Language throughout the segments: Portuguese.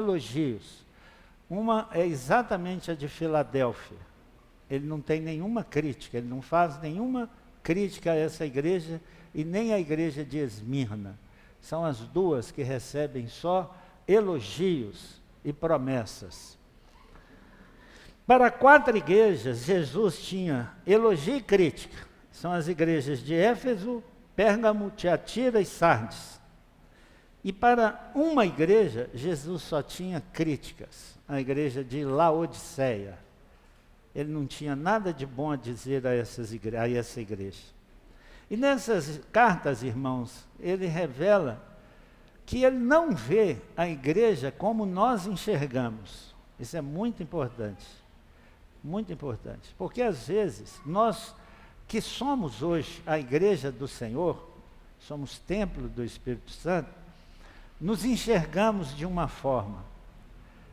elogios. Uma é exatamente a de Filadélfia. Ele não tem nenhuma crítica, ele não faz nenhuma crítica a essa igreja e nem a igreja de Esmirna. São as duas que recebem só elogios e promessas. Para 4 igrejas, Jesus tinha elogio e crítica. São as igrejas de Éfeso, Pérgamo, Tiatira e Sardes. E para uma igreja, Jesus só tinha críticas. A igreja de Laodiceia. Ele não tinha nada de bom a dizer a essa igreja. E nessas cartas, irmãos, ele revela que ele não vê a igreja como nós enxergamos. Isso é muito importante. Muito importante. Porque às vezes, nós que somos hoje a igreja do Senhor, somos templo do Espírito Santo, nos enxergamos de uma forma.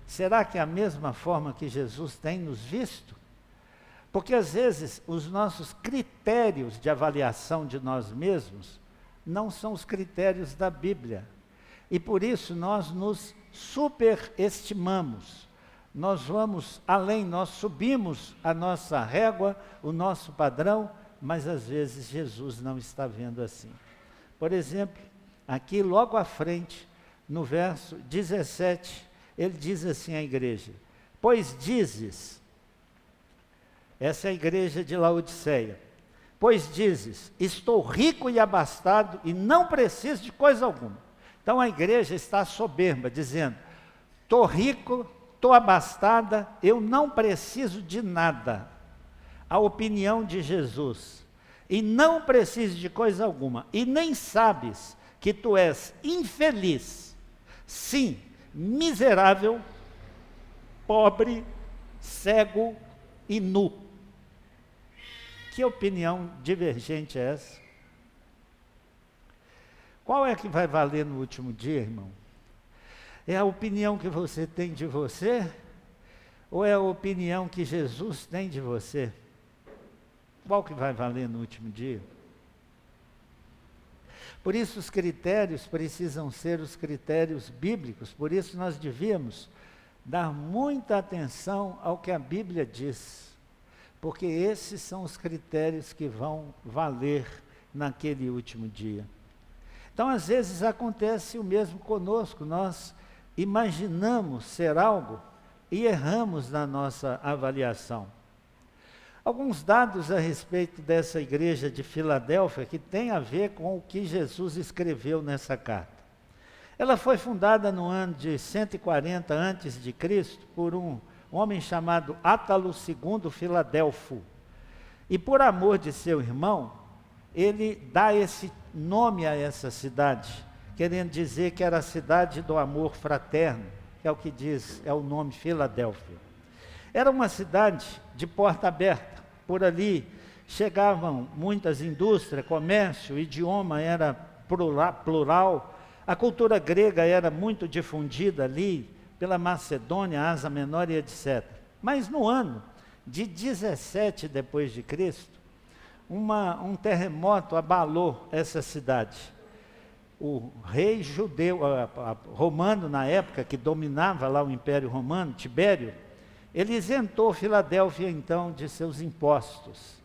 Será que é a mesma forma que Jesus tem nos visto? Porque às vezes os nossos critérios de avaliação de nós mesmos não são os critérios da Bíblia. E por isso nós nos superestimamos. Nós vamos além, nós subimos a nossa régua, o nosso padrão, mas às vezes Jesus não está vendo assim. Por exemplo, aqui logo à frente, no verso 17, ele diz assim à igreja: pois dizes, essa é a igreja de Laodiceia, pois dizes, estou rico e abastado e não preciso de coisa alguma. Então a igreja está soberba, dizendo, estou rico, estou abastada, eu não preciso de nada. A opinião de Jesus, e não preciso de coisa alguma, e nem sabes que tu és infeliz, sim, miserável, pobre, cego e nu. Que opinião divergente é essa? Qual é que vai valer no último dia, irmão? É a opinião que você tem de você? Ou é a opinião que Jesus tem de você? Qual que vai valer no último dia? Por isso os critérios precisam ser os critérios bíblicos, por isso nós devíamos dar muita atenção ao que a Bíblia diz, porque esses são os critérios que vão valer naquele último dia. Então, às vezes acontece o mesmo conosco, nós imaginamos ser algo e erramos na nossa avaliação. Alguns dados a respeito dessa igreja de Filadélfia que tem a ver com o que Jesus escreveu nessa carta. Ela foi fundada no ano de 140 a.C. por um homem chamado Átalo II Filadelfo. E por amor de seu irmão, ele dá esse nome a essa cidade, querendo dizer que era a cidade do amor fraterno, que é o que diz, é o nome Filadélfia. Era uma cidade de porta aberta, por ali chegavam muitas indústrias, comércio, o idioma era plural, a cultura grega era muito difundida ali, pela Macedônia, Ásia Menor e etc. Mas no ano de 17 depois de Cristo, um terremoto abalou essa cidade. O rei judeu, romano na época, que dominava lá o Império Romano, Tibério, ele isentou Filadélfia então de seus impostos.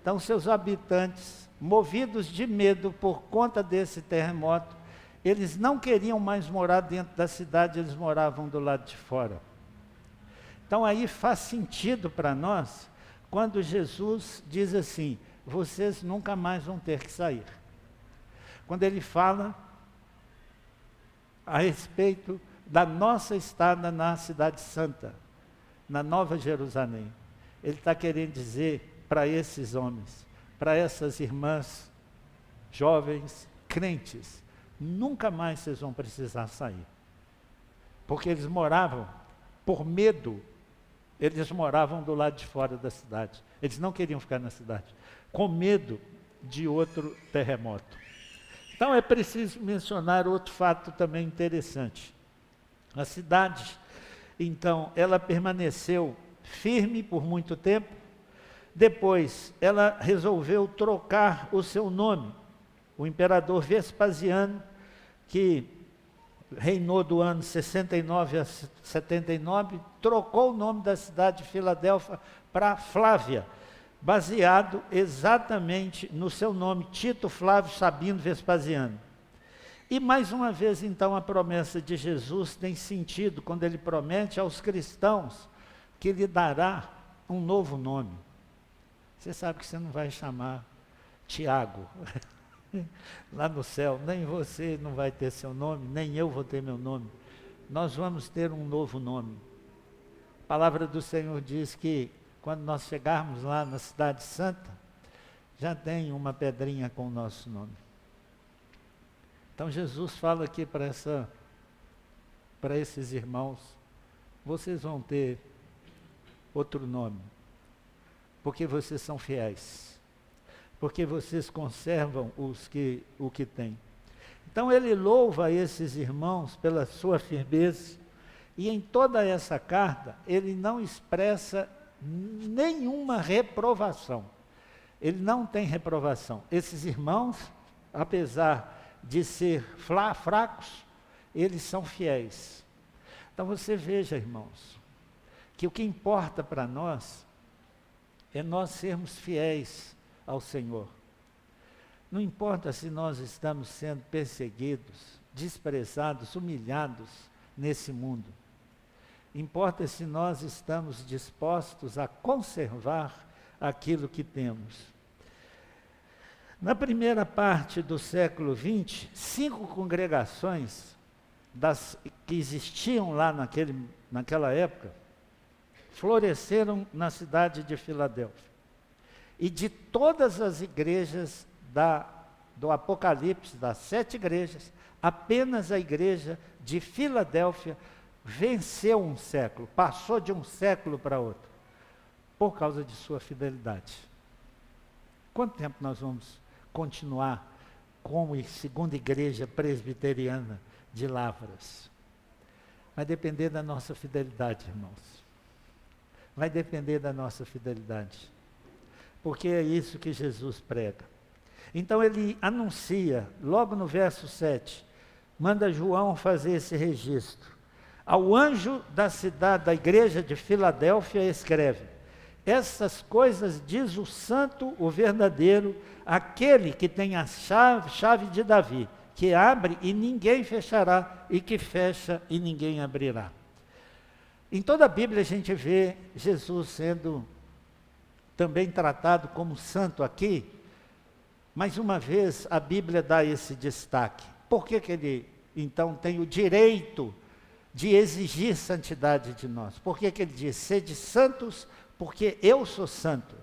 Então seus habitantes, movidos de medo por conta desse terremoto, eles não queriam mais morar dentro da cidade, eles moravam do lado de fora. Então aí faz sentido para nós, quando Jesus diz assim, vocês nunca mais vão ter que sair. Quando ele fala a respeito da nossa estada na Cidade Santa, na Nova Jerusalém, ele está querendo dizer para esses homens, para essas irmãs, jovens, crentes, nunca mais vocês vão precisar sair. Porque eles moravam, por medo, eles moravam do lado de fora da cidade. Eles não queriam ficar na cidade, com medo de outro terremoto. Então é preciso mencionar outro fato também interessante. A cidade, então, ela permaneceu firme por muito tempo. Depois, ela resolveu trocar o seu nome. O imperador Vespasiano, que reinou do ano 69 a 79, trocou o nome da cidade de Filadélfia para Flávia, baseado exatamente no seu nome, Tito Flávio Sabino Vespasiano. E mais uma vez, então, a promessa de Jesus tem sentido quando ele promete aos cristãos que lhe dará um novo nome. Você sabe que você não vai chamar Tiago lá no céu, nem você não vai ter seu nome, nem eu vou ter meu nome. Nós vamos ter um novo nome. A palavra do Senhor diz que quando nós chegarmos lá na Cidade Santa, já tem uma pedrinha com o nosso nome. Então Jesus fala aqui para esses irmãos, vocês vão ter outro nome, porque vocês são fiéis, porque vocês conservam o que têm. Então ele louva esses irmãos pela sua firmeza, e em toda essa carta ele não expressa nenhuma reprovação. Ele não tem reprovação. Esses irmãos, apesar de ser fracos, eles são fiéis. Então você veja, irmãos, que o que importa para nós é nós sermos fiéis ao Senhor. Não importa se nós estamos sendo perseguidos, desprezados, humilhados nesse mundo. Importa se nós estamos dispostos a conservar aquilo que temos. Na primeira parte do século XX, 5 congregações que existiam lá naquela época, floresceram na cidade de Filadélfia. E de todas as igrejas do Apocalipse, das 7 igrejas, apenas a igreja de Filadélfia venceu um século, passou de um século para outro, por causa de sua fidelidade. Quanto tempo nós vamos continuar como segunda igreja presbiteriana de Lavras? Vai depender da nossa fidelidade, irmãos. Vai depender da nossa fidelidade. Porque é isso que Jesus prega. Então ele anuncia, logo no verso 7, manda João fazer esse registro. Ao anjo da cidade, da igreja de Filadélfia, escreve: essas coisas diz o santo, o verdadeiro, aquele que tem a chave de Davi, que abre e ninguém fechará, e que fecha e ninguém abrirá. Em toda a Bíblia a gente vê Jesus sendo também tratado como santo aqui. Mais uma vez a Bíblia dá esse destaque. Por que ele então tem o direito de exigir santidade de nós? Por que ele diz, sede santos, porque eu sou santo?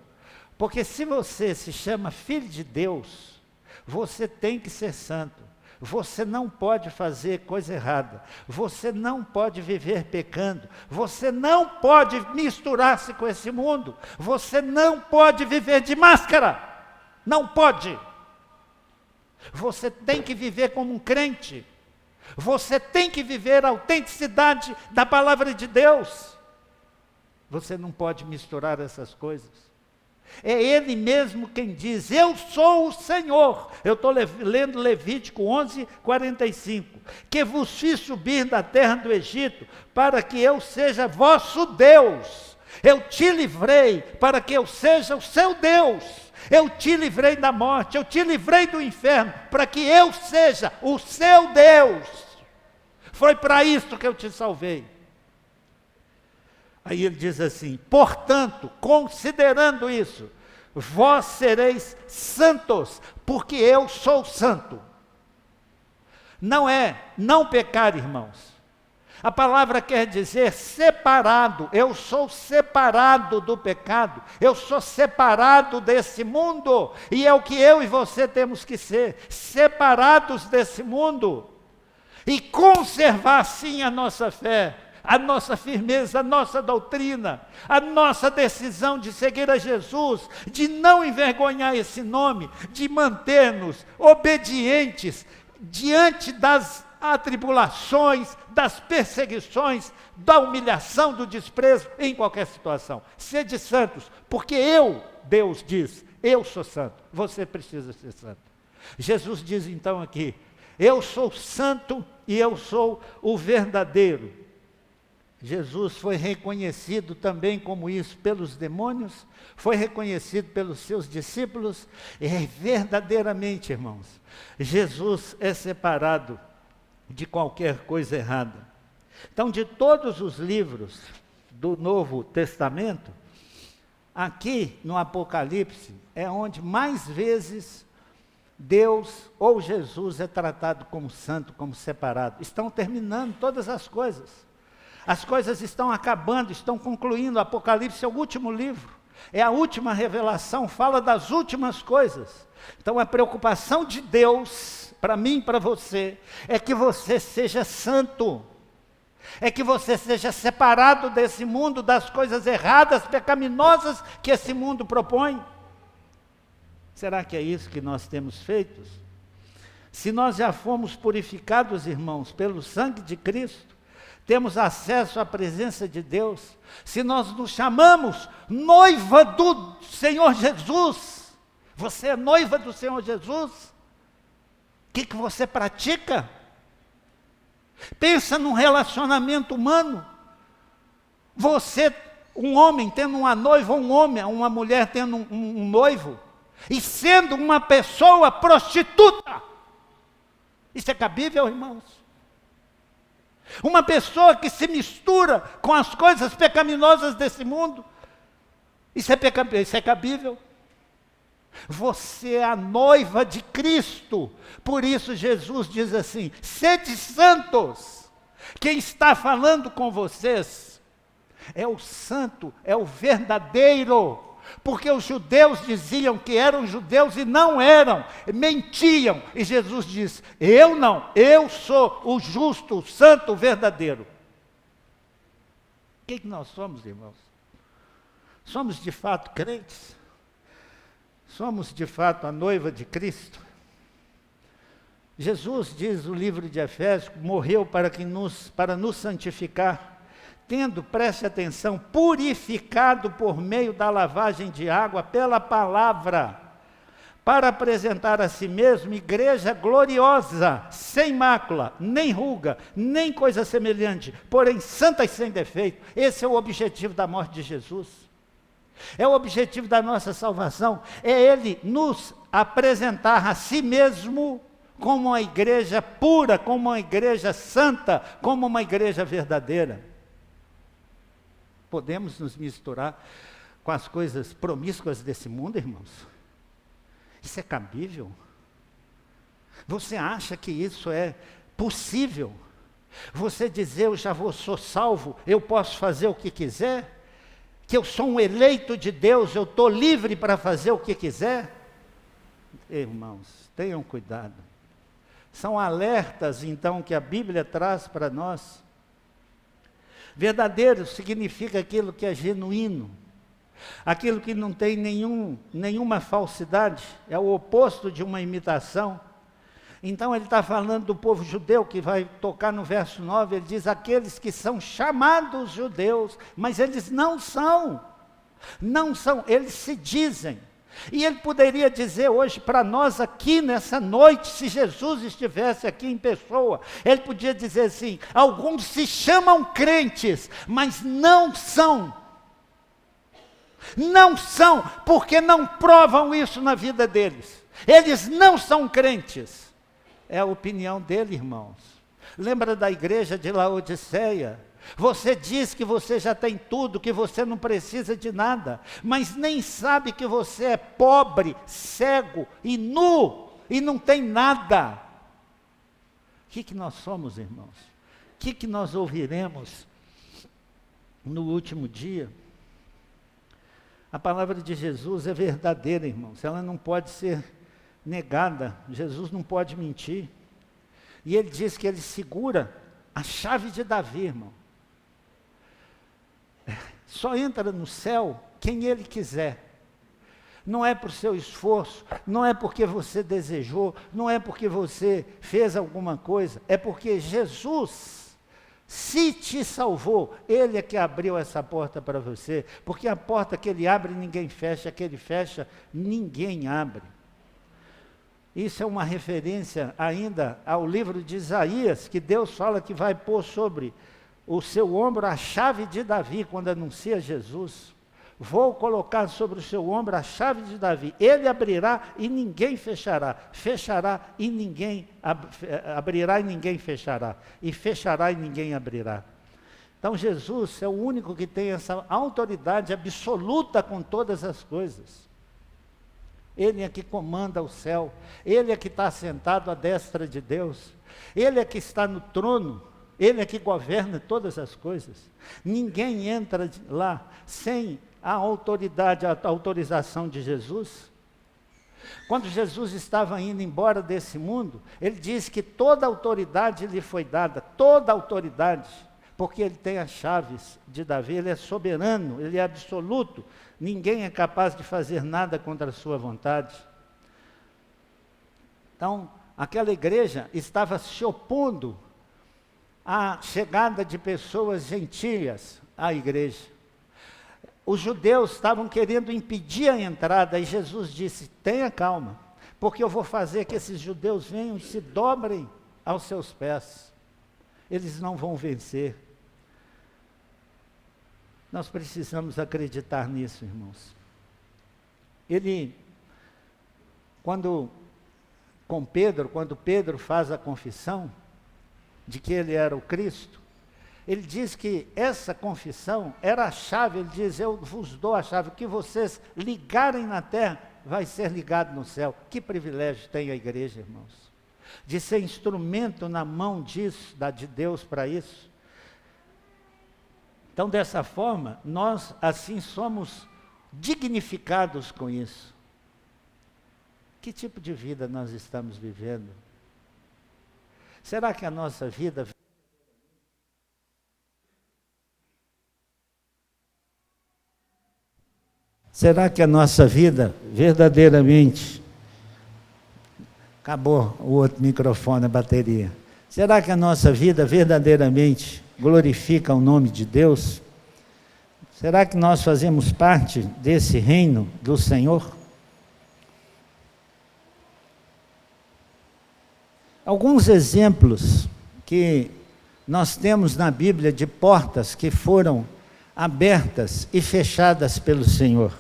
Porque se você se chama filho de Deus, você tem que ser santo. Você não pode fazer coisa errada. Você não pode viver pecando. Você não pode misturar-se com esse mundo. Você não pode viver de máscara. Não pode. Você tem que viver como um crente. Você tem que viver a autenticidade da palavra de Deus. Você não pode misturar essas coisas. É Ele mesmo quem diz, eu sou o Senhor. Eu estou lendo Levítico 11:45. Que vos fiz subir da terra do Egito, para que eu seja vosso Deus. Eu te livrei, para que eu seja o seu Deus. Eu te livrei da morte, eu te livrei do inferno, para que eu seja o seu Deus. Foi para isso que eu te salvei. Aí ele diz assim, portanto, considerando isso, vós sereis santos, porque eu sou santo. Não é não pecar, irmãos. A palavra quer dizer separado. Eu sou separado do pecado. Eu sou separado desse mundo. E é o que eu e você temos que ser, separados desse mundo. E conservar sim a nossa fé, a nossa firmeza, a nossa doutrina, a nossa decisão de seguir a Jesus, de não envergonhar esse nome, de manter-nos obedientes diante das atribulações, das perseguições, da humilhação, do desprezo, em qualquer situação. Sede santos, porque eu, Deus diz, eu sou santo, você precisa ser santo. Jesus diz então aqui, eu sou santo e eu sou o verdadeiro. Jesus foi reconhecido também como isso pelos demônios, foi reconhecido pelos seus discípulos, e verdadeiramente, irmãos, Jesus é separado de qualquer coisa errada. Então, de todos os livros do Novo Testamento, aqui no Apocalipse é onde mais vezes Deus ou Jesus é tratado como santo, como separado. Estão terminando todas as coisas. As coisas estão acabando, estão concluindo. O Apocalipse é o último livro. É a última revelação, fala das últimas coisas. Então a preocupação de Deus, para mim e para você, é que você seja santo. É que você seja separado desse mundo, das coisas erradas, pecaminosas que esse mundo propõe. Será que é isso que nós temos feito? Se nós já fomos purificados, irmãos, pelo sangue de Cristo, temos acesso à presença de Deus, se nós nos chamamos noiva do Senhor Jesus, você é noiva do Senhor Jesus, o que você pratica? Pensa num relacionamento humano, você, um homem tendo uma noiva, uma mulher tendo um noivo, e sendo uma pessoa prostituta. Isso é cabível, irmãos? Uma pessoa que se mistura com as coisas pecaminosas desse mundo, isso é cabível? Você é a noiva de Cristo, por isso Jesus diz assim, sede santos. Quem está falando com vocês é o santo, é o verdadeiro, porque os judeus diziam que eram judeus e não eram, mentiam, e Jesus diz, eu não, eu sou o justo, o santo, o verdadeiro. O que nós somos, irmãos? Somos de fato crentes? Somos de fato a noiva de Cristo? Jesus, diz o livro de Efésios, morreu para nos santificar, tendo, preste atenção, purificado por meio da lavagem de água pela palavra, para apresentar a si mesmo igreja gloriosa, sem mácula, nem ruga, nem coisa semelhante, porém santa e sem defeito. Esse é o objetivo da morte de Jesus. É o objetivo da nossa salvação, é Ele nos apresentar a si mesmo como uma igreja pura, como uma igreja santa, como uma igreja verdadeira. Podemos nos misturar com as coisas promíscuas desse mundo, irmãos? Isso é cabível? Você acha que isso é possível? Você dizer, eu já sou salvo, eu posso fazer o que quiser? Que eu sou um eleito de Deus, eu estou livre para fazer o que quiser? Irmãos, tenham cuidado. São alertas, então, que a Bíblia traz para nós. Verdadeiro significa aquilo que é genuíno, aquilo que não tem nenhuma falsidade, é o oposto de uma imitação. Então ele está falando do povo judeu, que vai tocar no verso 9, ele diz, aqueles que são chamados judeus, mas eles não são, eles se dizem. E ele poderia dizer hoje para nós aqui nessa noite, se Jesus estivesse aqui em pessoa, ele podia dizer assim, alguns se chamam crentes, mas não são, porque não provam isso na vida deles, eles não são crentes. É a opinião dele, irmãos. Lembra da igreja de Laodiceia? Você diz que você já tem tudo, que você não precisa de nada, mas nem sabe que você é pobre, cego e nu, e não tem nada. O que nós somos, irmãos? O que nós ouviremos no último dia? A palavra de Jesus é verdadeira, irmãos, ela não pode ser negada, Jesus não pode mentir. E ele diz que ele segura a chave de Davi, irmão. Só entra no céu quem ele quiser. Não é por seu esforço, não é porque você desejou, não é porque você fez alguma coisa, é porque Jesus, se te salvou, Ele é que abriu essa porta para você, porque a porta que Ele abre ninguém fecha, a que Ele fecha ninguém abre. Isso é uma referência ainda ao livro de Isaías, que Deus fala que vai pôr sobre o seu ombro a chave de Davi, quando anuncia Jesus. Vou colocar sobre o seu ombro a chave de Davi. Ele abrirá e ninguém fechará. Fechará e ninguém abrirá e ninguém fechará. E fechará e ninguém abrirá. Então Jesus é o único que tem essa autoridade absoluta com todas as coisas. Ele é que comanda o céu. Ele é que está sentado à destra de Deus. Ele é que está no trono. Ele é que governa todas as coisas. Ninguém entra lá sem a autoridade, a autorização de Jesus. Quando Jesus estava indo embora desse mundo, ele disse que toda autoridade lhe foi dada, toda autoridade, porque ele tem as chaves de Davi, ele é soberano, ele é absoluto, ninguém é capaz de fazer nada contra a sua vontade. Então, aquela igreja estava se opondo à chegada de pessoas gentias à igreja. Os judeus estavam querendo impedir a entrada, e Jesus disse: tenha calma, porque eu vou fazer que esses judeus venham e se dobrem aos seus pés. Eles não vão vencer. Nós precisamos acreditar nisso, irmãos. Quando Pedro faz a confissão de que ele era o Cristo, ele diz que essa confissão era a chave. Ele diz: eu vos dou a chave, o que vocês ligarem na terra vai ser ligado no céu. Que privilégio tem a igreja, irmãos, de ser instrumento na mão disso, de Deus para isso. Então, dessa forma, nós assim somos dignificados com isso. Que tipo de vida nós estamos vivendo? Será que a nossa vida... Será que a nossa vida verdadeiramente... Acabou o outro microfone, a bateria. Será que a nossa vida verdadeiramente glorifica o nome de Deus? Será que nós fazemos parte desse reino do Senhor? Alguns exemplos que nós temos na Bíblia de portas que foram abertas e fechadas pelo Senhor.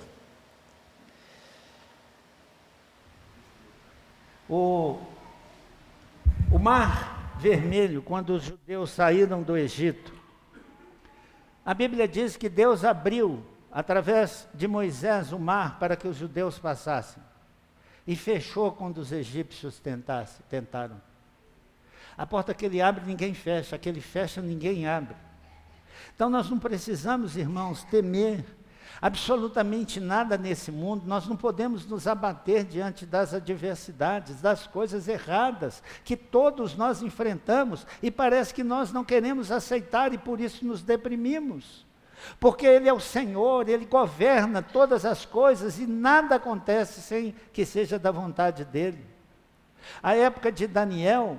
O Mar Vermelho, quando os judeus saíram do Egito, a Bíblia diz que Deus abriu, através de Moisés, o mar para que os judeus passassem, e fechou quando os egípcios tentaram. A porta que ele abre, ninguém fecha; a que ele fecha, ninguém abre. Então nós não precisamos, irmãos, temer absolutamente nada nesse mundo. Nós não podemos nos abater diante das adversidades, das coisas erradas que todos nós enfrentamos, e parece que nós não queremos aceitar, e por isso nos deprimimos. Porque Ele é o Senhor, Ele governa todas as coisas, e nada acontece sem que seja da vontade dEle. A época de Daniel,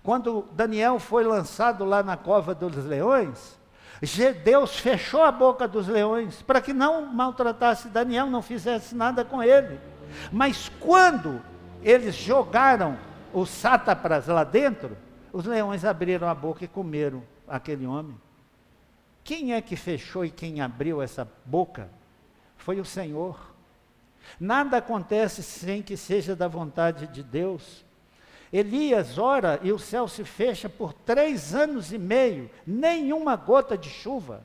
quando Daniel foi lançado lá na cova dos leões, Deus fechou a boca dos leões para que não maltratasse Daniel, não fizesse nada com ele. Mas quando eles jogaram os sátrapas lá dentro, os leões abriram a boca e comeram aquele homem. Quem é que fechou e quem abriu essa boca? Foi o Senhor. Nada acontece sem que seja da vontade de Deus. Elias ora e o céu se fecha por 3 anos e meio, nenhuma gota de chuva.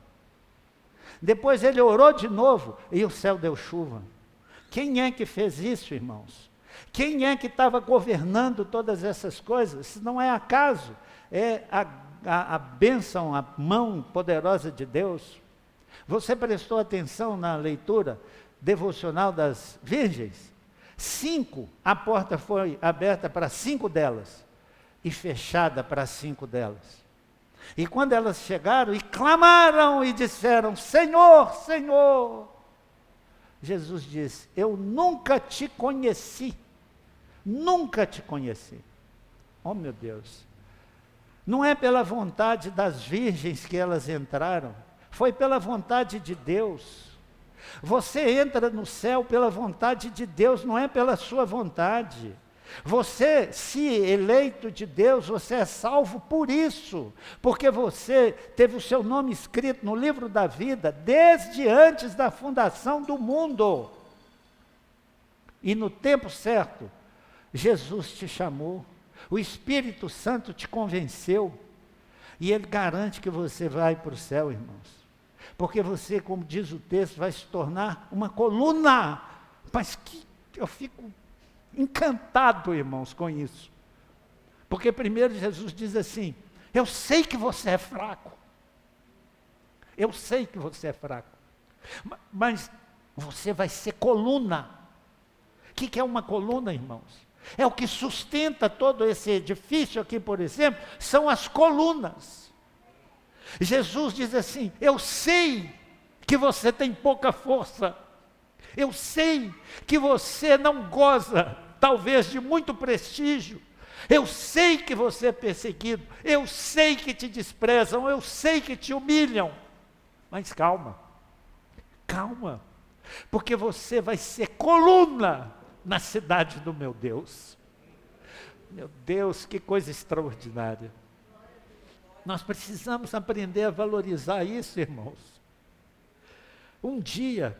Depois ele orou de novo e o céu deu chuva. Quem é que fez isso, irmãos? Quem é que estava governando todas essas coisas? Isso não é acaso, é a bênção, a mão poderosa de Deus. Você prestou atenção na leitura devocional das virgens? 5, a porta foi aberta para 5 delas e fechada para 5 delas. E quando elas chegaram e clamaram e disseram: Senhor, Senhor, Jesus disse: eu nunca te conheci, nunca te conheci. Oh meu Deus, não é pela vontade das virgens que elas entraram, foi pela vontade de Deus. Você entra no céu pela vontade de Deus, não é pela sua vontade. Você, se eleito de Deus, você é salvo por isso, porque você teve o seu nome escrito no livro da vida desde antes da fundação do mundo. E no tempo certo, Jesus te chamou, o Espírito Santo te convenceu, e Ele garante que você vai para o céu, irmãos. Porque você, como diz o texto, vai se tornar uma coluna. Mas que eu fico encantado, irmãos, com isso. Porque primeiro Jesus diz assim: eu sei que você é fraco. Eu sei que você é fraco. Mas você vai ser coluna. O que é uma coluna, irmãos? É o que sustenta todo esse edifício aqui, por exemplo, são as colunas. Jesus diz assim: eu sei que você tem pouca força. Eu sei que você não goza, talvez, de muito prestígio. Eu sei que você é perseguido. Eu sei que te desprezam. Eu sei que te humilham. Mas calma. Calma. Porque você vai ser coluna na cidade do meu Deus. Meu Deus, que coisa extraordinária. Nós precisamos aprender a valorizar isso, irmãos. Um dia,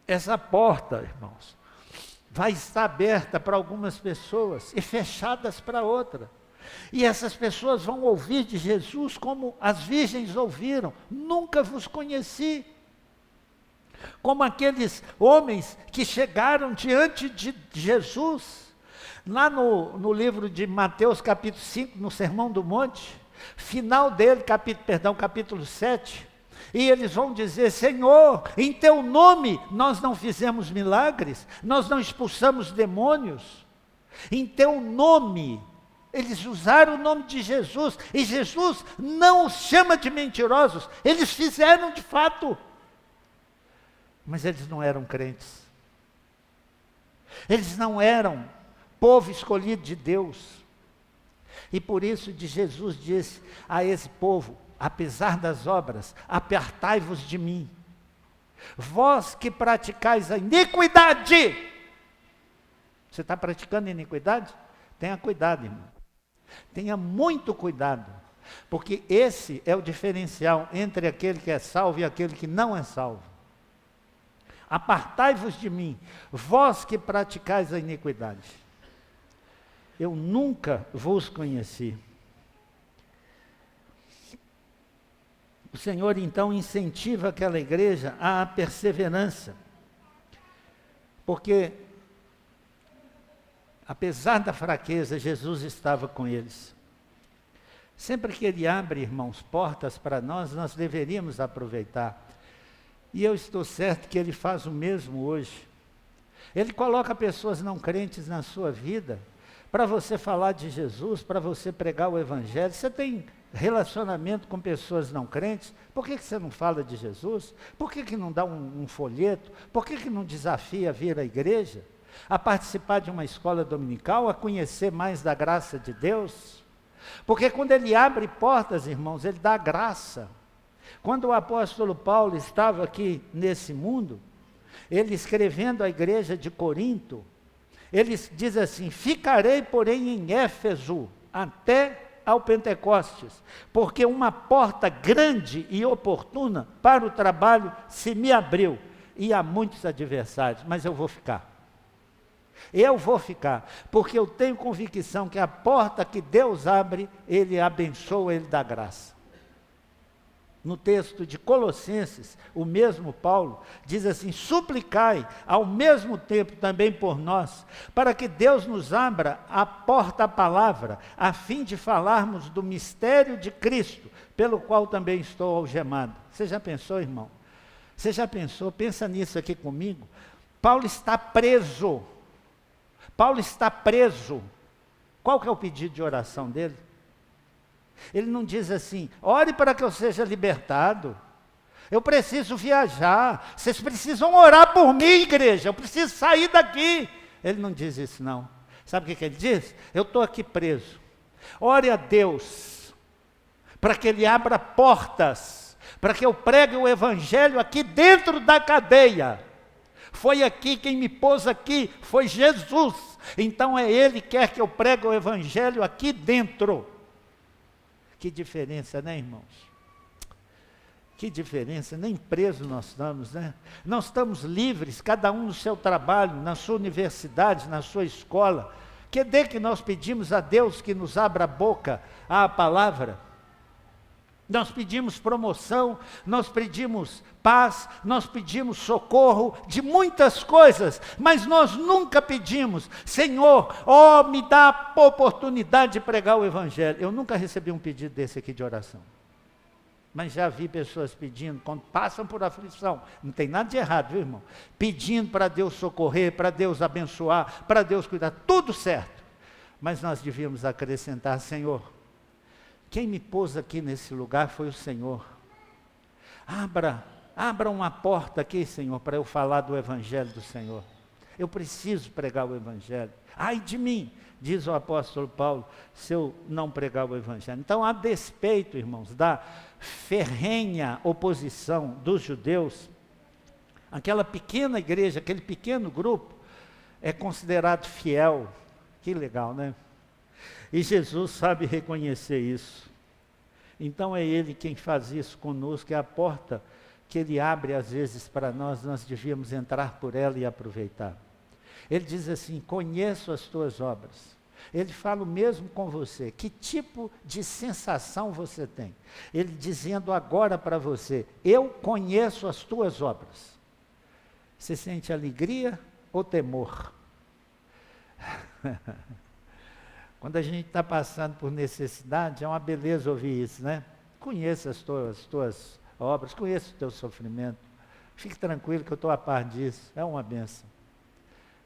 essa porta, irmãos, vai estar aberta para algumas pessoas e fechadas para outras. E essas pessoas vão ouvir de Jesus como as virgens ouviram: nunca vos conheci. Como aqueles homens que chegaram diante de Jesus, lá no livro de Mateus capítulo 5, no Sermão do Monte, final dele, capítulo 7, e eles vão dizer: Senhor, em teu nome nós não fizemos milagres, nós não expulsamos demônios, em teu nome. Eles usaram o nome de Jesus, e Jesus não os chama de mentirosos, eles fizeram de fato, mas eles não eram crentes, eles não eram povo escolhido de Deus, e por isso Jesus disse a esse povo: apesar das obras, apartai-vos de mim, vós que praticais a iniquidade. Você está praticando iniquidade? Tenha cuidado, irmão, tenha muito cuidado, porque esse é o diferencial entre aquele que é salvo e aquele que não é salvo. Apartai-vos de mim, vós que praticais a iniquidade. Eu nunca vos conheci. O Senhor então incentiva aquela igreja à perseverança, porque apesar da fraqueza, Jesus estava com eles. Sempre que Ele abre, irmãos, portas para nós, nós deveríamos aproveitar. E eu estou certo que Ele faz o mesmo hoje. Ele coloca pessoas não crentes na sua vida, para você falar de Jesus, para você pregar o Evangelho. Você tem relacionamento com pessoas não crentes, por que você não fala de Jesus? Por que não dá um folheto? Por que não desafia a vir à igreja? A participar de uma escola dominical, a conhecer mais da graça de Deus? Porque quando Ele abre portas, irmãos, Ele dá graça. Quando o apóstolo Paulo estava aqui nesse mundo, ele escrevendo à igreja de Corinto, ele diz assim: ficarei, porém, em Éfeso, até ao Pentecostes, porque uma porta grande e oportuna para o trabalho se me abriu, e há muitos adversários, mas eu vou ficar. Eu vou ficar, porque eu tenho convicção que a porta que Deus abre, Ele abençoa, Ele dá graça. No texto de Colossenses, o mesmo Paulo diz assim: suplicai ao mesmo tempo também por nós, para que Deus nos abra a porta à palavra, a fim de falarmos do mistério de Cristo, pelo qual também estou algemado. Você já pensou, irmão? Você já pensou? Pensa nisso aqui comigo. Paulo está preso. Paulo está preso. Qual que é o pedido de oração dele? Ele não diz assim: ore para que eu seja libertado, eu preciso viajar, vocês precisam orar por mim, igreja, eu preciso sair daqui. Ele não diz isso, não. Sabe o que ele diz? Eu estou aqui preso, ore a Deus para que Ele abra portas, para que eu pregue o Evangelho aqui dentro da cadeia, Foi aqui, quem me pôs aqui foi Jesus. Então é Ele que quer que eu pregue o Evangelho aqui dentro. Que diferença, né, irmãos? Que diferença, nem presos nós estamos, né? Nós estamos livres, cada um no seu trabalho, na sua universidade, na sua escola. Que dê que nós pedimos a Deus que nos abra a boca à palavra. Nós pedimos promoção, nós pedimos paz, nós pedimos socorro de muitas coisas, mas nós nunca pedimos, Senhor, me dá a oportunidade de pregar o Evangelho. Eu nunca recebi um pedido desse aqui de oração. Mas já vi pessoas pedindo, quando passam por aflição, não tem nada de errado, viu, irmão? Pedindo para Deus socorrer, para Deus abençoar, para Deus cuidar, tudo certo. Mas nós devíamos acrescentar, Senhor, quem me pôs aqui nesse lugar foi o Senhor. Abra uma porta aqui, Senhor, para eu falar do Evangelho do Senhor. Eu preciso pregar o Evangelho. Ai de mim, diz o apóstolo Paulo, se eu não pregar o Evangelho. Então, a despeito, irmãos, da ferrenha oposição dos judeus, aquela pequena igreja, aquele pequeno grupo, é considerado fiel. Que legal, né? E Jesus sabe reconhecer isso. Então é Ele quem faz isso conosco, é a porta que Ele abre às vezes para nós, nós devíamos entrar por ela e aproveitar. Ele diz assim, conheço as tuas obras. Ele fala o mesmo com você. Que tipo de sensação você tem? Ele dizendo agora para você, eu conheço as tuas obras. Você sente alegria ou temor? Quando a gente está passando por necessidade, é uma beleza ouvir isso, né? Conheço as tuas obras, conheço o teu sofrimento. Fique tranquilo que eu estou a par disso, é uma bênção.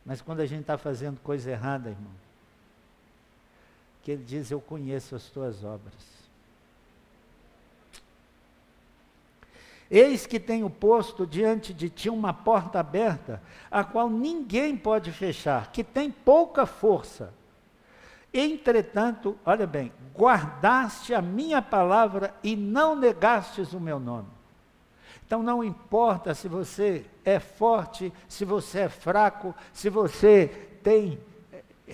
Mas quando a gente está fazendo coisa errada, irmão, que Ele diz, eu conheço as tuas obras. Eis que tenho posto diante de ti uma porta aberta, a qual ninguém pode fechar, que tem pouca força. Entretanto, olha bem, guardaste a minha palavra e não negastes o meu nome. Então não importa se você é forte, se você é fraco, se você tem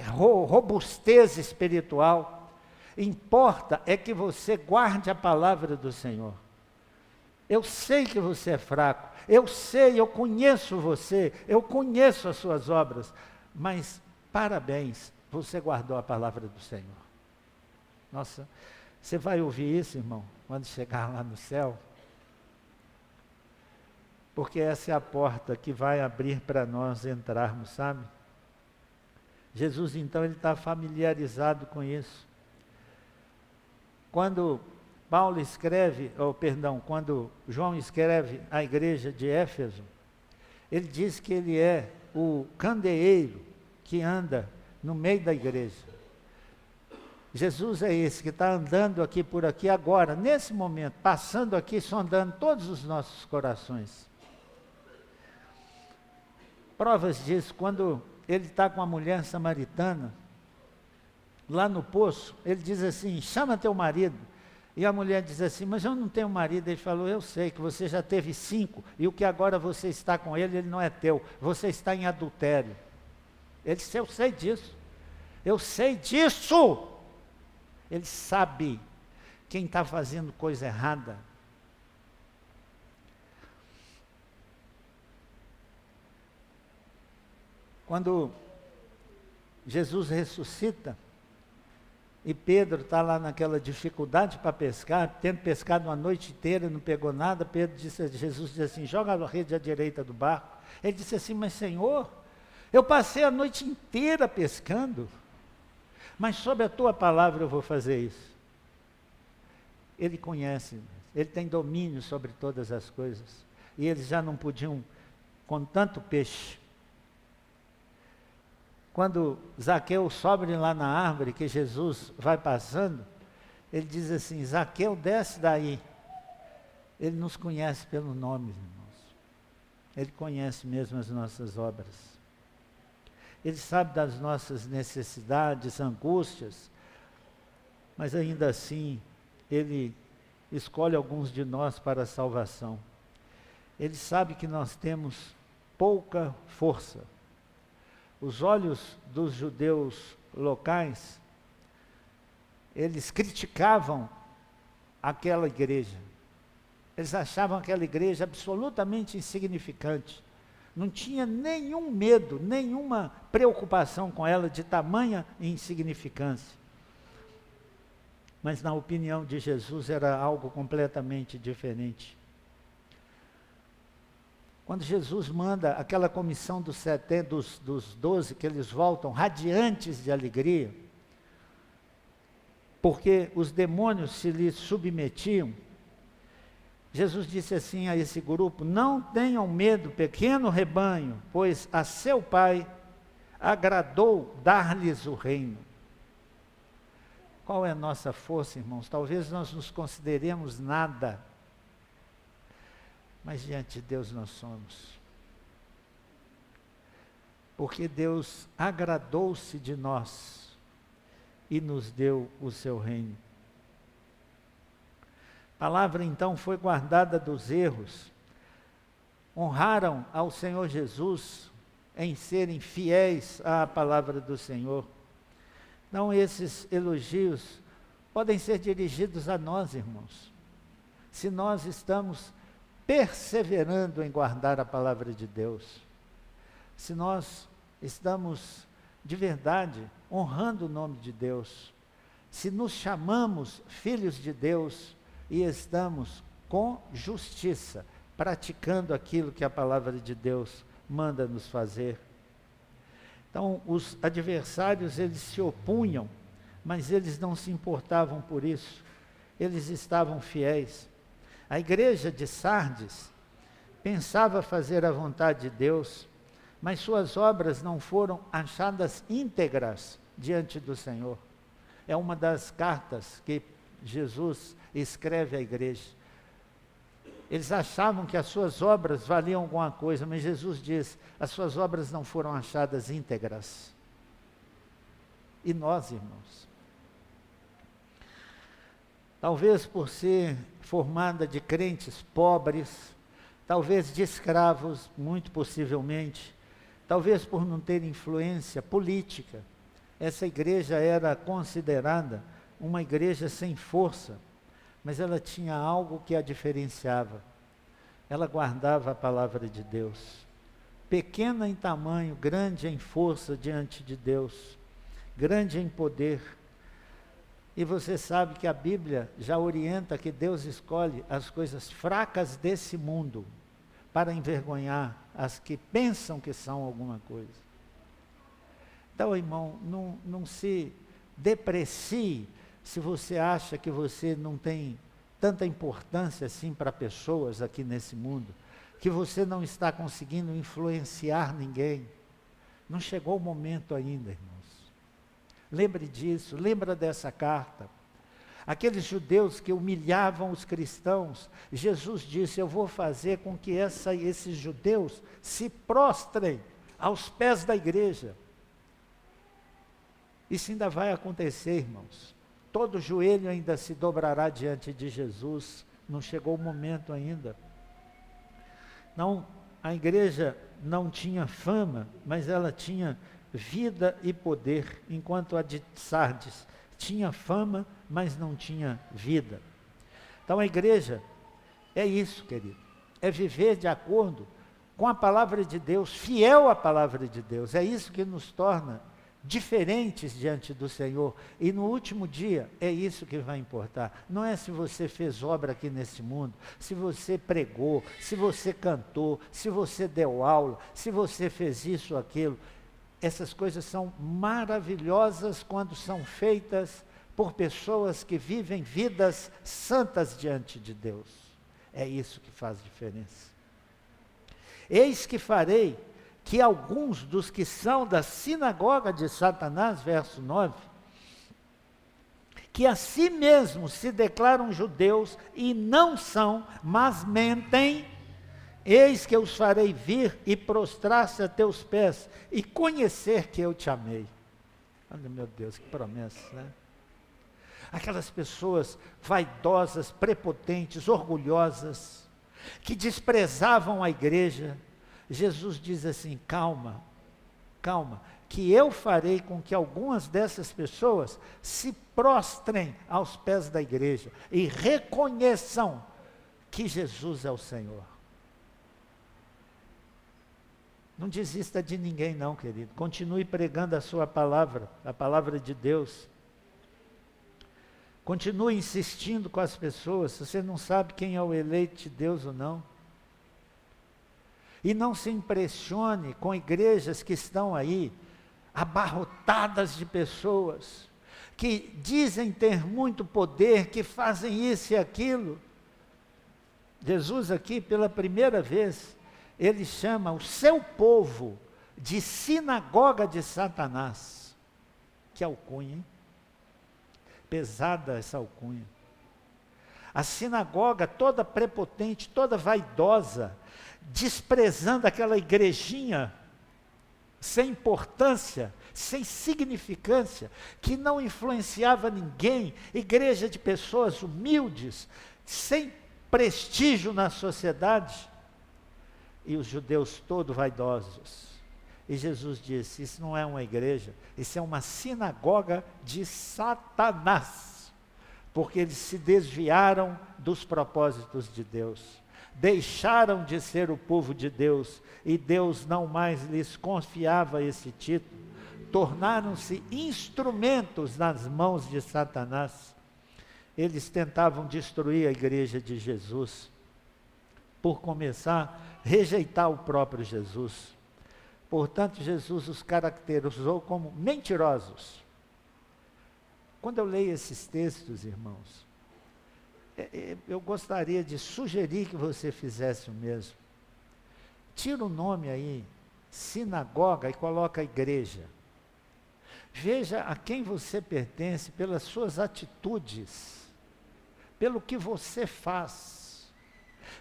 robustez espiritual, importa é que você guarde a palavra do Senhor. Eu sei que você é fraco, eu sei, eu conheço você, eu conheço as suas obras, mas parabéns, você guardou a palavra do Senhor. Nossa, você vai ouvir isso, irmão, quando chegar lá no céu? Porque essa é a porta que vai abrir para nós entrarmos, sabe? Jesus, então, ele está familiarizado com isso. Quando quando João escreve à igreja de Éfeso, ele diz que ele é o candeeiro que anda no meio da igreja. Jesus é esse que está andando aqui por aqui agora, nesse momento, passando aqui, sondando todos os nossos corações. Provas disso, quando ele está com a mulher samaritana, lá no poço, ele diz assim, chama teu marido. E a mulher diz assim, mas eu não tenho marido. Ele falou, eu sei que você já teve 5, e o que agora você está com ele, ele não é teu, você está em adultério. Ele disse, eu sei disso, eu sei disso. Ele sabe quem está fazendo coisa errada. Quando Jesus ressuscita, e Pedro está lá naquela dificuldade para pescar, tendo pescado uma noite inteira e não pegou nada, Jesus disse assim, joga a rede à direita do barco. Ele disse assim, mas Senhor, eu passei a noite inteira pescando, mas sob a tua palavra eu vou fazer isso. Ele conhece, ele tem domínio sobre todas as coisas, e eles já não podiam com tanto peixe. Quando Zaqueu sobe lá na árvore, que Jesus vai passando, ele diz assim, Zaqueu, desce daí. Ele nos conhece pelo nome, irmãos. Ele conhece mesmo as nossas obras. Ele sabe das nossas necessidades, angústias, mas ainda assim, Ele escolhe alguns de nós para a salvação. Ele sabe que nós temos pouca força. Os olhos dos judeus locais, eles criticavam aquela igreja. Eles achavam aquela igreja absolutamente insignificante. Não tinha nenhum medo, nenhuma preocupação com ela de tamanha insignificância. Mas na opinião de Jesus era algo completamente diferente. Quando Jesus manda aquela comissão dos 12, que eles voltam radiantes de alegria, porque os demônios se lhes submetiam, Jesus disse assim a esse grupo: não tenham medo, pequeno rebanho, pois a seu Pai agradou dar-lhes o reino. Qual é a nossa força, irmãos? Talvez nós nos consideremos nada, mas diante de Deus nós somos. Porque Deus agradou-se de nós e nos deu o seu reino. A palavra então foi guardada dos erros. Honraram ao Senhor Jesus em serem fiéis à palavra do Senhor. Então esses elogios podem ser dirigidos a nós, irmãos. Se nós estamos perseverando em guardar a palavra de Deus, se nós estamos de verdade honrando o nome de Deus, se nos chamamos filhos de Deus e estamos com justiça, praticando aquilo que a palavra de Deus manda nos fazer. Então, os adversários, eles se opunham, mas eles não se importavam por isso, eles estavam fiéis. A igreja de Sardes pensava fazer a vontade de Deus, mas suas obras não foram achadas íntegras diante do Senhor. É uma das cartas que Jesus escreve à igreja. Eles achavam que as suas obras valiam alguma coisa, mas Jesus diz: as suas obras não foram achadas íntegras. E nós, irmãos? Talvez por ser formada de crentes pobres, talvez de escravos, muito possivelmente, talvez por não ter influência política, essa igreja era considerada uma igreja sem força, mas ela tinha algo que a diferenciava. Ela guardava a palavra de Deus. Pequena em tamanho, grande em força diante de Deus, grande em poder. E você sabe que a Bíblia já orienta que Deus escolhe as coisas fracas desse mundo para envergonhar as que pensam que são alguma coisa. Então, irmão, não se deprecie se você acha que você não tem tanta importância assim para pessoas aqui nesse mundo, que você não está conseguindo influenciar ninguém. Não chegou o momento ainda, irmãos. Lembre disso, lembra dessa carta. Aqueles judeus que humilhavam os cristãos, Jesus disse: eu vou fazer com que esses judeus se prostrem aos pés da igreja. Isso ainda vai acontecer, irmãos. Todo joelho ainda se dobrará diante de Jesus. Não chegou o momento ainda. Não, a igreja não tinha fama, mas ela tinha vida e poder, enquanto a de Sardes tinha fama, mas não tinha vida. Então a igreja é isso, querido, é viver de acordo com a palavra de Deus, fiel à palavra de Deus. É isso que nos torna diferentes diante do Senhor, e no último dia é isso que vai importar. Não é se você fez obra aqui nesse mundo, se você pregou, se você cantou, se você deu aula, se você fez isso ou aquilo. Essas coisas são maravilhosas quando são feitas por pessoas que vivem vidas santas diante de Deus. É isso que faz diferença. Eis que farei que alguns dos que são da sinagoga de Satanás, verso 9, que a si mesmos se declaram judeus e não são, mas mentem, eis que eu os farei vir e prostrar-se a teus pés e conhecer que eu te amei. Olha, meu Deus, que promessa, né? Aquelas pessoas vaidosas, prepotentes, orgulhosas, que desprezavam a igreja, Jesus diz assim: calma, calma, que eu farei com que algumas dessas pessoas se prostrem aos pés da igreja e reconheçam que Jesus é o Senhor. Não desista de ninguém não, querido. Continue pregando a sua palavra, a palavra de Deus. Continue insistindo com as pessoas, se você não sabe quem é o eleito de Deus ou não. E não se impressione com igrejas que estão aí, abarrotadas de pessoas, que dizem ter muito poder, que fazem isso e aquilo. Jesus aqui, pela primeira vez, ele chama o seu povo de sinagoga de Satanás. Que alcunha, hein? Pesada essa alcunha. A sinagoga toda prepotente, toda vaidosa, desprezando aquela igrejinha sem importância, sem significância, que não influenciava ninguém, igreja de pessoas humildes, sem prestígio na sociedade, e os judeus todos vaidosos. E Jesus disse: isso não é uma igreja, isso é uma sinagoga de Satanás, porque eles se desviaram dos propósitos de Deus, deixaram de ser o povo de Deus, e Deus não mais lhes confiava esse título, tornaram-se instrumentos nas mãos de Satanás. Eles tentavam destruir a igreja de Jesus, por começar, rejeitar o próprio Jesus. Portanto, Jesus os caracterizou como mentirosos. Quando eu leio esses textos, irmãos, eu gostaria de sugerir que você fizesse o mesmo. Tira o nome aí, sinagoga, e coloca igreja. Veja a quem você pertence pelas suas atitudes, pelo que você faz,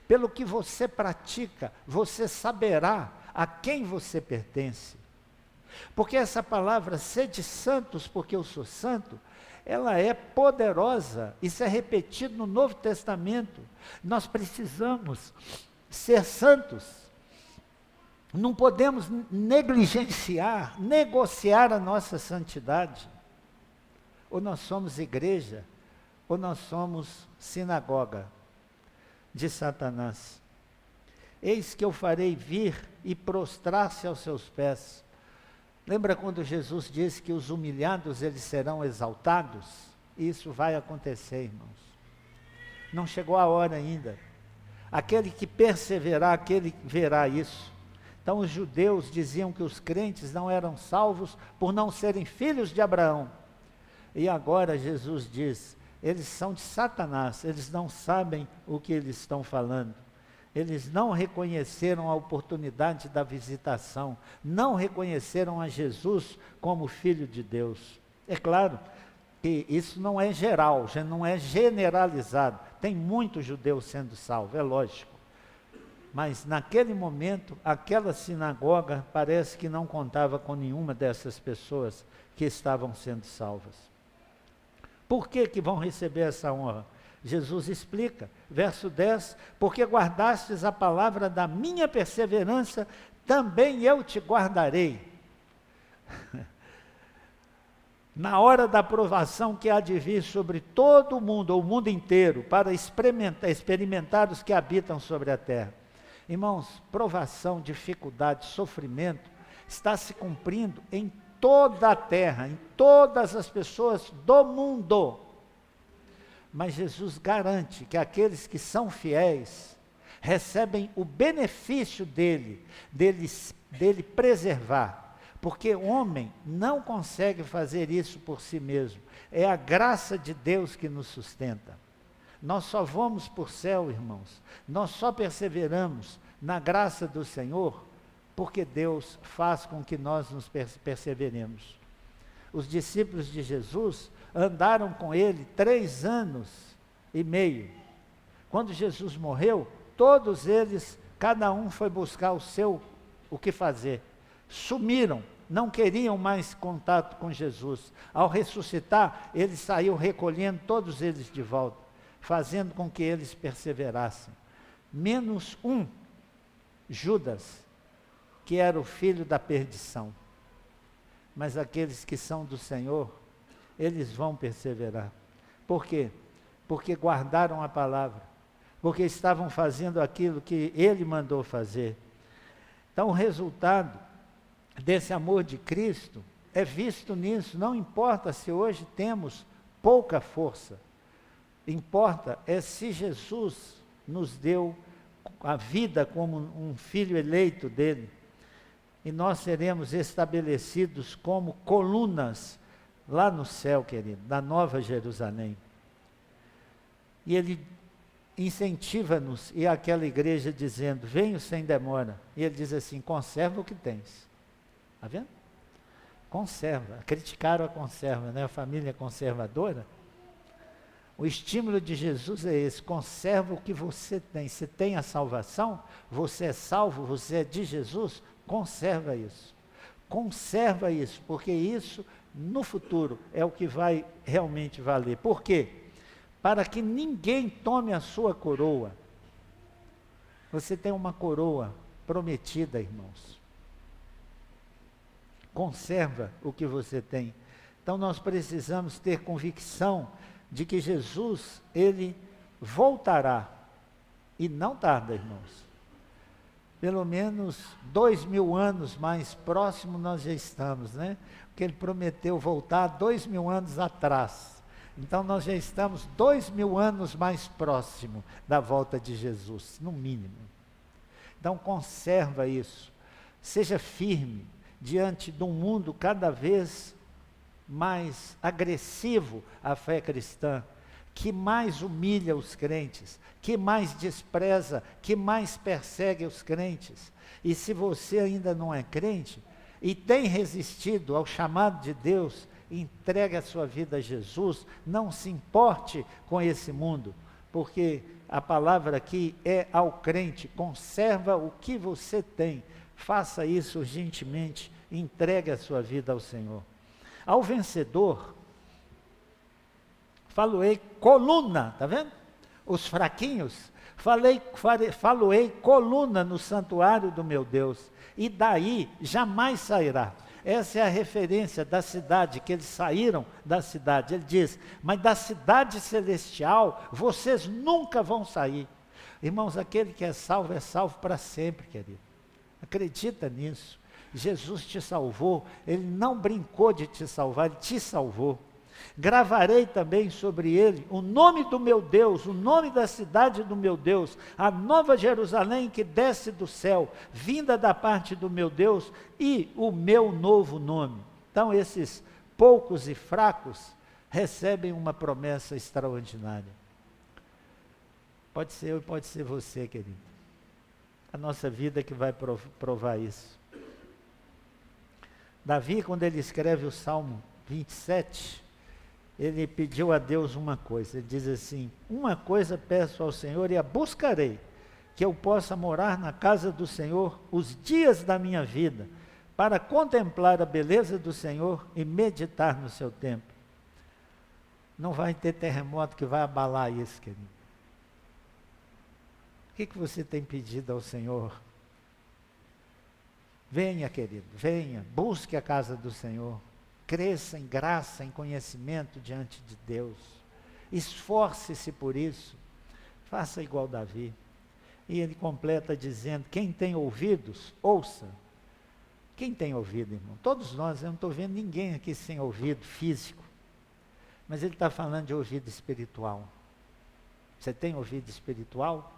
pelo que você pratica, você saberá a quem você pertence. Porque essa palavra, sede santos porque eu sou santo, ela é poderosa. Isso é repetido no Novo Testamento. Nós precisamos ser santos. Não podemos negligenciar, negociar a nossa santidade. Ou nós somos igreja, ou nós somos sinagoga de Satanás. Eis que eu farei vir e prostrar-se aos seus pés. Lembra quando Jesus disse que os humilhados eles serão exaltados? Isso vai acontecer, irmãos. Não chegou a hora ainda. Aquele que perseverar, aquele verá isso. Então os judeus diziam que os crentes não eram salvos por não serem filhos de Abraão. E agora Jesus diz, eles são de Satanás, eles não sabem o que eles estão falando. Eles não reconheceram a oportunidade da visitação, não reconheceram a Jesus como Filho de Deus. É claro que isso não é geral, não é generalizado. Tem muitos judeus sendo salvos, é lógico. Mas naquele momento, aquela sinagoga parece que não contava com nenhuma dessas pessoas que estavam sendo salvas. Por que que vão receber essa honra? Jesus explica, verso 10, porque guardastes a palavra da minha perseverança, também eu te guardarei. Na hora da provação que há de vir sobre todo o mundo, ou o mundo inteiro, para experimentar os que habitam sobre a terra. Irmãos, provação, dificuldade, sofrimento, está se cumprindo em toda a terra, em todas as pessoas do mundo. Mas Jesus garante que aqueles que são fiéis recebem o benefício dele preservar, porque o homem não consegue fazer isso por si mesmo, é a graça de Deus que nos sustenta. Nós só vamos por céu, irmãos, nós só perseveramos na graça do Senhor, porque Deus faz com que nós nos perseveremos. Os discípulos de Jesus andaram com ele 3 anos e meio. Quando Jesus morreu, todos eles, cada um foi buscar o que fazer. Sumiram, não queriam mais contato com Jesus. Ao ressuscitar, ele saiu recolhendo todos eles de volta, fazendo com que eles perseverassem. Menos um, Judas, que era o filho da perdição. Mas aqueles que são do Senhor, eles vão perseverar. Por quê? Porque guardaram a palavra, porque estavam fazendo aquilo que Ele mandou fazer. Então o resultado desse amor de Cristo é visto nisso. Não importa se hoje temos pouca força, importa é se Jesus nos deu a vida como um filho eleito dele, e nós seremos estabelecidos como colunas lá no céu, querido, da Nova Jerusalém. E ele incentiva-nos, e aquela igreja dizendo, venho sem demora, e ele diz assim, conserva o que tens. Está vendo? Conserva. Criticaram a conserva, né? A família conservadora. O estímulo de Jesus é esse, conserva o que você tem. Se tem a salvação, você é salvo, você é de Jesus, conserva isso. Conserva isso, porque isso, no futuro, é o que vai realmente valer. Por quê? Para que ninguém tome a sua coroa. Você tem uma coroa prometida, irmãos. Conserva o que você tem. Então nós precisamos ter convicção de que Jesus, ele voltará, e não tarda, irmãos. Pelo menos 2000 anos mais próximo nós já estamos, né? Porque ele prometeu voltar 2000 anos atrás. Então nós já estamos 2000 anos mais próximo da volta de Jesus, no mínimo. Então conserva isso. Seja firme diante de um mundo cada vez mais agressivo à fé cristã, que mais humilha os crentes, que mais despreza, que mais persegue os crentes. E se você ainda não é crente e tem resistido ao chamado de Deus, entregue a sua vida a Jesus, não se importe com esse mundo, porque a palavra aqui é ao crente, conserva o que você tem, faça isso urgentemente, entregue a sua vida ao Senhor. Ao vencedor, faloei coluna, está vendo? Os fraquinhos, faloei coluna no santuário do meu Deus, e daí jamais sairá. Essa é a referência da cidade, que eles saíram da cidade. Ele diz, mas da cidade celestial, vocês nunca vão sair. Irmãos, aquele que é salvo para sempre, querido. Acredita nisso. Jesus te salvou, ele não brincou de te salvar, ele te salvou. Gravarei também sobre ele o nome do meu Deus, o nome da cidade do meu Deus, a nova Jerusalém que desce do céu, vinda da parte do meu Deus, e o meu novo nome. Então esses poucos e fracos recebem uma promessa extraordinária. Pode ser eu e pode ser você, querido. A nossa vida que vai provar isso. Davi, quando ele escreve o Salmo 27, ele pediu a Deus uma coisa, ele diz assim, uma coisa peço ao Senhor e a buscarei, que eu possa morar na casa do Senhor os dias da minha vida, para contemplar a beleza do Senhor e meditar no seu templo. Não vai ter terremoto que vai abalar isso, querido. O que você tem pedido ao Senhor? Venha, querido, venha, busque a casa do Senhor, cresça em graça, em conhecimento diante de Deus, esforce-se por isso, faça igual Davi. E ele completa dizendo, quem tem ouvidos, ouça. Quem tem ouvido, irmão? Todos nós, eu não estou vendo ninguém aqui sem ouvido físico, mas ele está falando de ouvido espiritual. Você tem ouvido espiritual?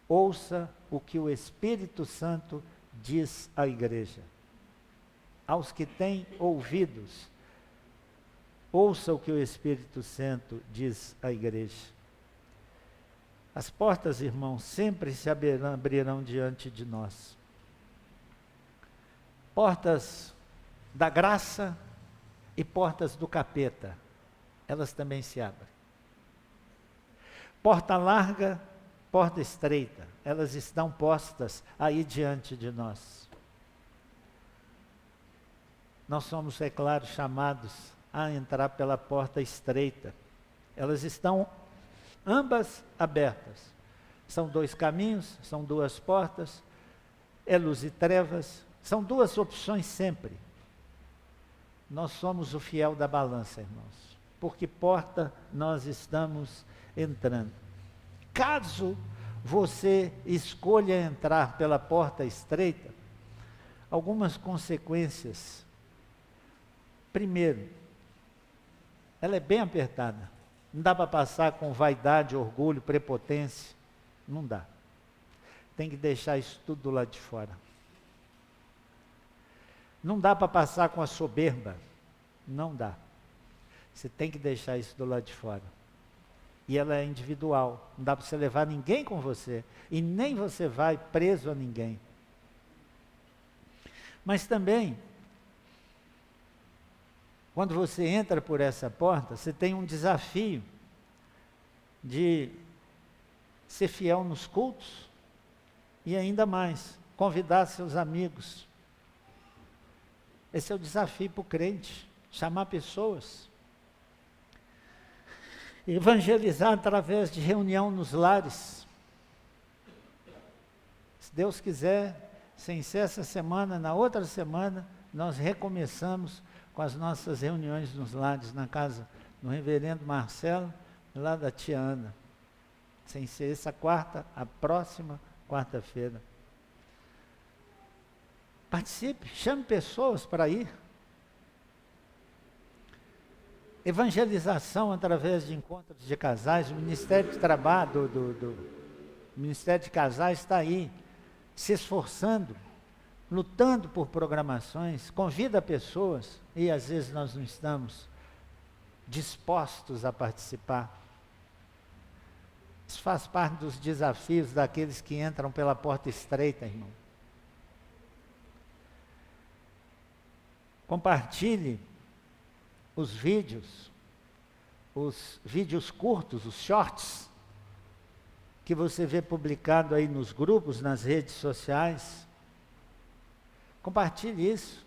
Ouça o que o Espírito Santo diz à igreja. Aos que têm ouvidos, ouça o que o Espírito Santo diz à igreja. As portas, irmãos, sempre se abrirão diante de nós. Portas da graça e portas do capeta, elas também se abrem. Porta larga, porta estreita, elas estão postas aí diante de nós. Nós somos, é claro, chamados a entrar pela porta estreita. Elas estão ambas abertas. São dois caminhos, são duas portas. é luz e trevas. São duas opções sempre. Nós somos o fiel da balança, irmãos. Por que porta nós estamos entrando? Caso você escolha entrar pela porta estreita, algumas consequências. Primeiro, ela é bem apertada. Não dá para passar com vaidade, orgulho, prepotência. Não dá. Tem que deixar isso tudo do lado de fora. Não dá para passar com a soberba. Não dá. Você tem que deixar isso do lado de fora. E ela é individual. Não dá para você levar ninguém com você. E nem você vai preso a ninguém. Mas também, quando você entra por essa porta, você tem um desafio de ser fiel nos cultos e ainda mais, convidar seus amigos. Esse é o desafio para o crente, chamar pessoas. Evangelizar através de reunião nos lares. Se Deus quiser, sem ser essa semana, na outra semana, nós recomeçamos com as nossas reuniões nos lares, na casa do reverendo Marcelo, lá da tia Ana. Sem ser essa quarta, a próxima quarta-feira. Participe, chame pessoas para ir. Evangelização através de encontros de casais, o Ministério de Trabalho, o Ministério de Casais está aí, se esforçando, lutando por programações, convida pessoas, e às vezes nós não estamos dispostos a participar. Isso faz parte dos desafios daqueles que entram pela porta estreita, irmão. Compartilhe os vídeos curtos, os shorts, que você vê publicado aí nos grupos, nas redes sociais. Compartilhe isso.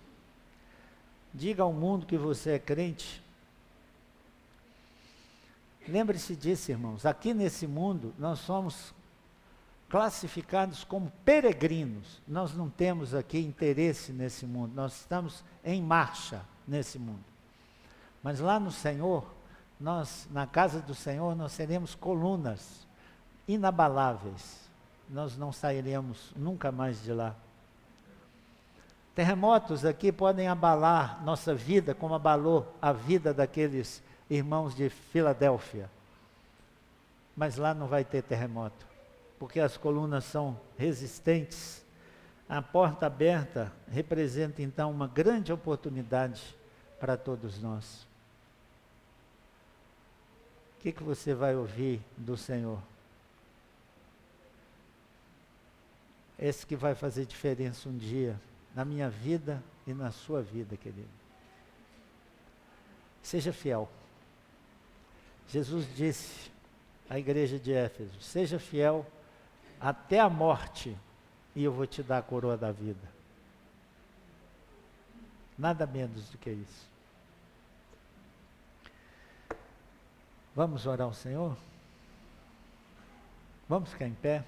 Diga ao mundo que você é crente. Lembre-se disso, irmãos. Aqui nesse mundo, nós somos classificados como peregrinos. Nós não temos aqui interesse nesse mundo. Nós estamos em marcha nesse mundo. Mas lá no Senhor, na casa do Senhor, nós seremos colunas inabaláveis. Nós não sairemos nunca mais de lá. Terremotos aqui podem abalar nossa vida, como abalou a vida daqueles irmãos de Filadélfia. Mas lá não vai ter terremoto, porque as colunas são resistentes. A porta aberta representa então uma grande oportunidade para todos nós. O que você vai ouvir do Senhor? Esse que vai fazer diferença um dia na minha vida e na sua vida, querido. Seja fiel. Jesus disse à igreja de Éfeso: seja fiel até a morte, e eu vou te dar a coroa da vida. Nada menos do que isso. Vamos orar ao Senhor? Vamos ficar em pé?